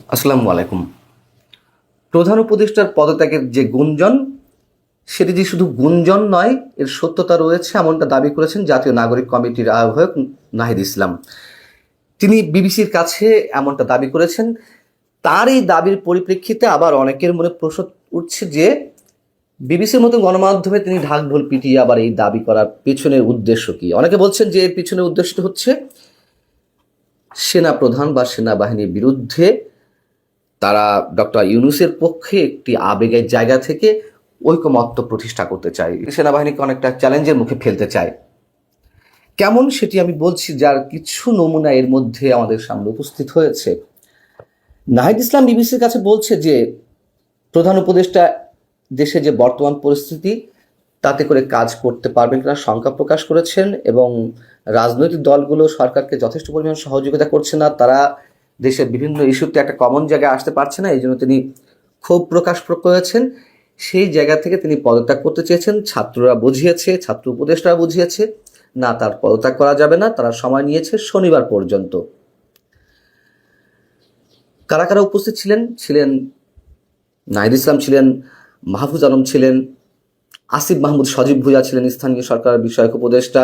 আসসালামু আলাইকুম। প্রধান উপদেষ্টার পদত্যাগের যে গুঞ্জন, সেটি যে শুধু গুঞ্জন নয়, এর সত্যতা রয়েছে এমনটা দাবি করেছেন জাতীয় নাগরিক কমিটির আহ্বায়ক নাহিদ ইসলাম। তিনি বিবিসির কাছে এমনটা দাবি করেছেন। তার এই দাবির পরিপ্রেক্ষিতে আবার অনেকের মনে প্রশ্ন উঠছে যে বিবিসির মতো গণমাধ্যমে তিনি ঢাকঢোল পিটিয়ে আবার এই দাবি করার পেছনের উদ্দেশ্য কি। অনেকে বলছেন যে এর পিছনের উদ্দেশ্য হচ্ছে সেনা প্রধান বা সেনাবাহিনীর বিরুদ্ধে তারা ডক্টর ইউনূসের পক্ষে একটি আবেগের জায়গা থেকে ঐকমত্য প্রতিষ্ঠা করতে চায়, সেনাবাহিনীকে অনেকটা চ্যালেঞ্জের মুখে ফেলতে চায়। কেমন সেটি আমি বলছি, যার কিছু নমুনা এর মধ্যে আমাদের সামনে উপস্থিত হয়েছে। নাহিদ ইসলাম বিবিসির কাছে বলছে যে প্রধান উপদেষ্টা দেশে যে বর্তমান পরিস্থিতি তাতে করে কাজ করতে পারবেন কিনা শঙ্কা প্রকাশ করেছেন, এবং রাজনৈতিক দলগুলো সরকারকে যথেষ্ট পরিমাণ সহযোগিতা করছে না, তারা দেশের বিভিন্ন ইস্যুতে একটা কমন জায়গায় আসতে পারছে না, এই জন্য তিনি ক্ষোভ প্রকাশ করেছেন। সেই জায়গা থেকে তিনি পদত্যাগ করতে চেয়েছেন। ছাত্ররা বুঝিয়েছে, ছাত্র উপদেষ্টারা বুঝিয়েছে না, তার পদত্যাগ করা যাবে না। তারা সময় নিয়েছে শনিবার পর্যন্ত। কারা কারা উপস্থিত ছিলেন নাহিদ ইসলাম ছিলেন, মাহফুজ আলম ছিলেন, আসিফ মাহমুদ সজীব ভুঁইয়া ছিলেন স্থানীয় সরকার বিষয়ক উপদেষ্টা,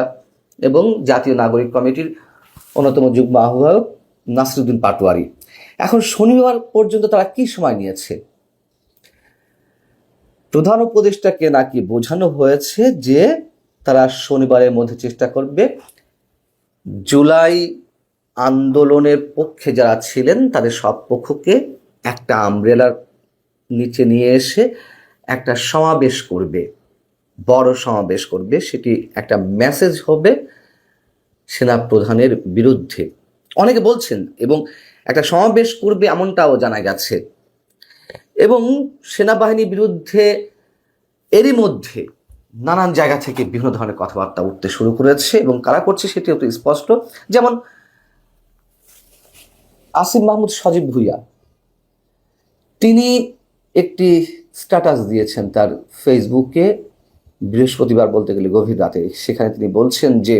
এবং জাতীয় নাগরিক কমিটির অন্যতম যুগ্ম আহ্বায়ক নাসিরুদ্দিন পাটোয়ারি। এখন শনিবার পর্যন্ত তারা কি সময় নিয়েছে? প্রধান উপদেষ্টাকে নাকি বোঝানো হয়েছে যে তারা শনিবারের মধ্যে চেষ্টা করবে জুলাই আন্দোলনের পক্ষে যারা ছিলেন তাদের সব পক্ষকে একটা আমব্রেলার নিচে নিয়ে এসে একটা সমাবেশ করবে, বড় সমাবেশ করবে। সেটি একটা মেসেজ হবে সেনা প্রধানের বিরুদ্ধে, অনেকে বলছেন, এবং একটা সমাবেশ করবে এমনটাও জানা গেছে। এবং সেনাবাহিনীর বিরুদ্ধে এরই মধ্যে নানান জায়গা থেকে বিভিন্ন ধরনের কথাবার্তা উঠতে শুরু করেছে, এবং কারা করছে সেটি একটু স্পষ্ট। যেমন আসিফ মাহমুদ সজীব ভুঁইয়া, তিনি একটি স্ট্যাটাস দিয়েছেন তার ফেসবুকে বৃহস্পতিবার, বলতে গেলে গভীর রাতে। সেখানে তিনি বলছেন যে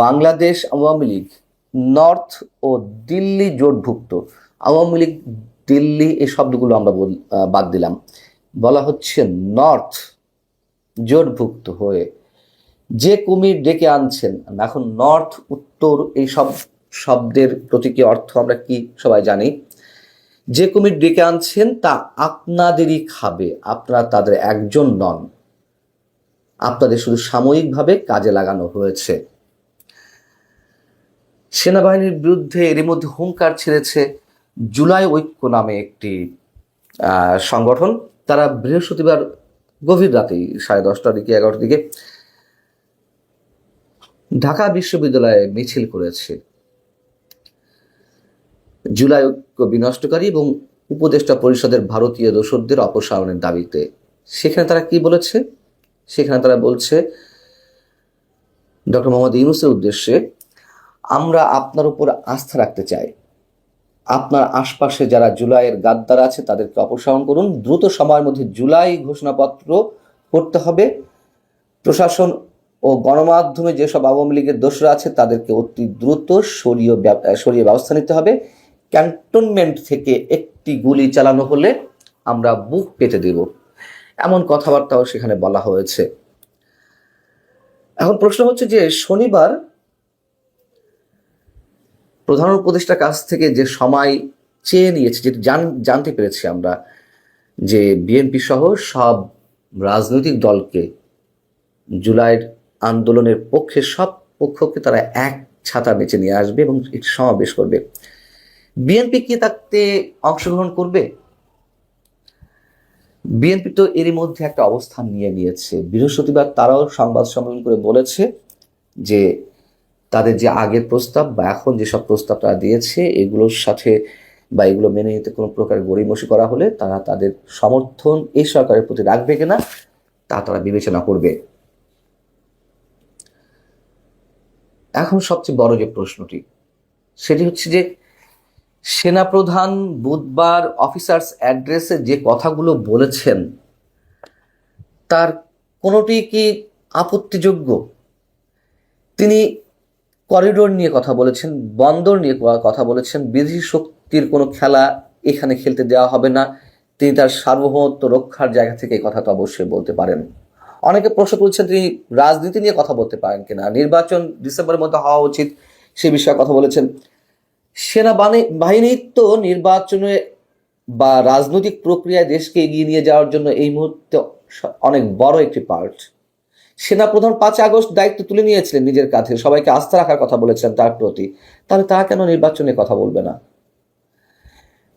বাংলাদেশ আওয়ামী লীগ নর্থ ও দিল্লি জোটভুক্ত, আওয়ামী লীগ দিল্লি এই শব্দগুলো আমরা বাদ দিলাম, বলা হচ্ছে নর্থ জোটভুক্ত হয়ে যে কুমির ডেকে আনছেন। এখন নর্থ উত্তর এই সব শব্দের প্রতীকী অর্থ আমরা কি সবাই জানি। যে কুমির ডেকে আনছেন তা আপনাদেরই খাবে, আপনারা তাদের একজন নন, আপনাদের শুধু সাময়িকভাবে কাজে লাগানো হয়েছে। সেনাবাহিনীর বিরুদ্ধে এরই মধ্যে হুঙ্কার ছেড়েছে জুলাই ঐক্য নামে একটি সংগঠন। তারা বৃহস্পতিবার গভীর রাতেই 10:30টার দিকে 11টার দিকে ঢাকা বিশ্ববিদ্যালয়ে মিছিল করেছে জুলাই ঐক্য বিনষ্টকারী এবং উপদেষ্টা পরিষদের ভারতীয় দোসরদের অপসারণের দাবিতে। সেখানে তারা কি বলেছে? সেখানে তারা বলছে ডক্টর মোহাম্মদ ইউনূসের উদ্দেশ্যে, আমরা আপনার উপর আস্থা রাখতে চাই। আপনার আশপাশে যারা জুলাইয়ের গাদ্দার আছে তাদেরকে অপসারণ করুন। দ্রুত সময়ের মধ্যে জুলাই ঘোষণাপত্র করতে হবে। প্রশাসন ও গণমাধ্যমে যেসব আওয়ামী লীগের দোষরা আছে তাদেরকে অতি দ্রুত সরিয়ে ব্যবস্থা নিতে হবে। ক্যান্টনমেন্ট থেকে একটি গুলি চালানো হলে আমরা বুক পেতে দেব, এমন কথাবার্তাও সেখানে বলা হয়েছে। এখন প্রশ্ন হচ্ছে যে শনিবার প্রধান উপদেষ্টার কাছ থেকে যে সময় চেয়ে নিয়েছে, যেটি জানতে পেরেছি আমরা, যে বিএনপি সহ সব রাজনৈতিক দলকে জুলাইয়ের আন্দোলনের পক্ষে সব পক্ষকে তারা এক ছাতার নিচে নিয়ে আসবে এবং একটি সমাবেশ করবে। বিএনপি কি তাতে অংশগ্রহণ করবে? বিএনপি তো এরই মধ্যে একটা অবস্থান নিয়েছে। বৃহস্পতিবার তারাও সংবাদ সম্মেলন করে বলেছে যে তাদের যে আগের প্রস্তাব বা এখন যেসব প্রস্তাব তারা দিয়েছে এগুলোর সাথে বা এগুলো মেনে নিতে কোনো প্রকার গড়িমসি করা হলে তারা তাদের সমর্থন এই সরকারের প্রতি রাখবে কিনা তা তারা বিবেচনা করবে। এখন সবচেয়ে বড় যে প্রশ্নটি, সেটি হচ্ছে যে সেনাপ্রধান বুধবার অফিসার্স অ্যাড্রেসে যে কথাগুলো বলেছেন তার কোনোটি কি আপত্তিযোগ্য? তিনি করিডোর নিয়ে কথা বলেছেন, বন্দর নিয়ে কথা বলেছেন, বিদেশি শক্তির কোনো খেলা এখানে খেলতে দেওয়া হবে না। তিনি তার সার্বভৌমত্ব রক্ষার জায়গা থেকে এই কথাটা অবশ্যই বলতে পারেন। অনেকে প্রশ্ন তুলছেন তিনি রাজনীতি নিয়ে কথা বলতে পারেন কিনা, নির্বাচন ডিসেম্বরের মধ্যে হওয়া উচিত সে বিষয়ে কথা বলেছেন। সেনাবাহিনী তো নির্বাচনে বা রাজনৈতিক প্রক্রিয়ায় দেশকে এগিয়ে নিয়ে যাওয়ার জন্য এই মুহূর্তে অনেক বড় একটি পার্ট। সেনাপ্রধান 5 আগস্ট দায়িত্ব তুলে নিয়েছিলেন নিজের কাঁধে, সবাইকে আস্থা রাখার কথা বলেছেন তার প্রতি, তাহলে তা কেন নির্বাচনে কথা বলবে না?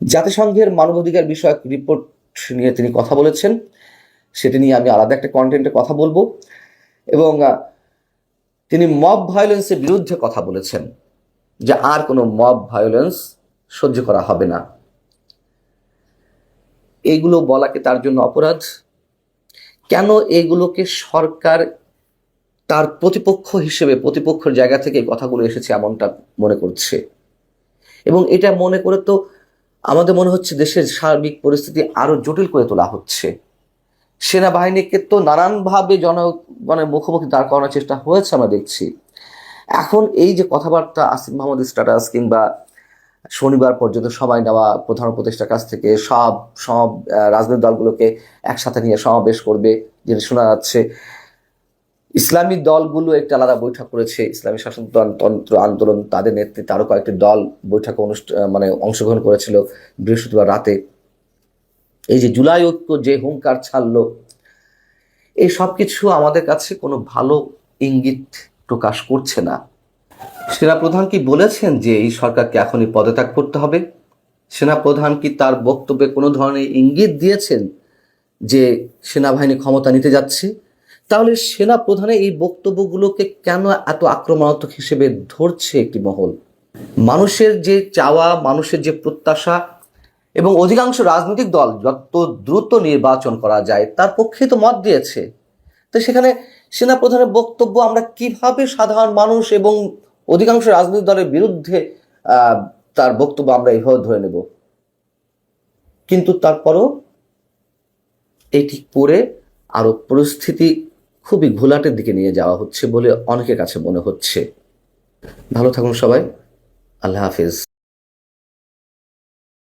জাতিসংঘের মানবাধিকার বিষয়ক রিপোর্ট নিয়ে তিনি কথা বলেছেন, সেটি নিয়ে আমি আলাদা একটা কন্টেন্টে কথা বলবো। এবং তিনি মব ভায়োলেন্সের বিরুদ্ধে কথা বলেছেন, যে আর কোনো মব ভায়োলেন্স সহ্য করা হবে না। এইগুলো বলাকে তার জন্য অপরাধ? কেন এগুলোকে সরকার তার প্রতিপক্ষ হিসেবে প্রতিপক্ষের জায়গা থেকে কথাগুলো এসেছে এমনটা মনে করছে? এবং এটা মনে করে তো আমাদের মনে হচ্ছে দেশের সার্বিক পরিস্থিতি আরো জটিল করে তোলা হচ্ছে। সেনাবাহিনীকে তো নানানভাবে জনগণের মুখোমুখি দাঁড় করানোর চেষ্টা হয়েছে আমরা দেখছি। এখন এই যে কথাবার্তা আসিফ মাহমুদের স্ট্যাটাস কিংবা শনিবার পর্যন্ত সময় নেওয়া প্রধান উপদেষ্টার কাছ থেকে সব রাজনৈতিক দলগুলোকে একসাথে নিয়ে সমাবেশ করবে, যেটা শোনা যাচ্ছে। ইসলামী দলগুলো একটা আলাদা বৈঠক করেছে, ইসলামী শাসনতন্ত্র আন্দোলন তাদের নেতৃত্বে আরো কয়েকটি দল বৈঠকে অংশগ্রহণ করেছিল বৃহস্পতিবার রাতে। এই যে জুলাই ঐক্য যে হুঙ্কার ছাড়লো, এই সব কিছু আমাদের কাছে কোনো ভালো ইঙ্গিত প্রকাশ করছে না। সেনাপ্রধান কি বলেছেন যে এই সরকারকে এখনই পদত্যাগ করতে হবে? সেনাপ্রধান কি তার বক্তব্যে কোনো ধরনের ইঙ্গিত দিয়েছেন যে সেনাবাহিনী ক্ষমতা নিতে যাচ্ছে? তাহলে সেনাপ্রধানের এই বক্তব্যগুলোকে কেন এত আক্রমণাত্মক হিসেবে ধরছে একটি মহল? মানুষের যে চাওয়া, মানুষের যে প্রত্যাশা, এবং অধিকাংশ রাজনৈতিক দল যত দ্রুত নির্বাচন করা যায় তার পক্ষে তো মত দিয়েছে। তো সেখানে সেনাপ্রধানের বক্তব্য আমরা কিভাবে সাধারণ মানুষ এবং অধিকাংশ রাজনৈতিক দলের বিরুদ্ধে তার বক্তব্য আমরা এইভাবে ধরে নেব? কিন্তু তারপরও এটি করে আরো পরিস্থিতি খুবই ঘোলাটের দিকে নিয়ে যাওয়া হচ্ছে বলে অনেকের কাছে মনে হচ্ছে। ভালো থাকুন সবাই, আল্লাহ হাফিজ।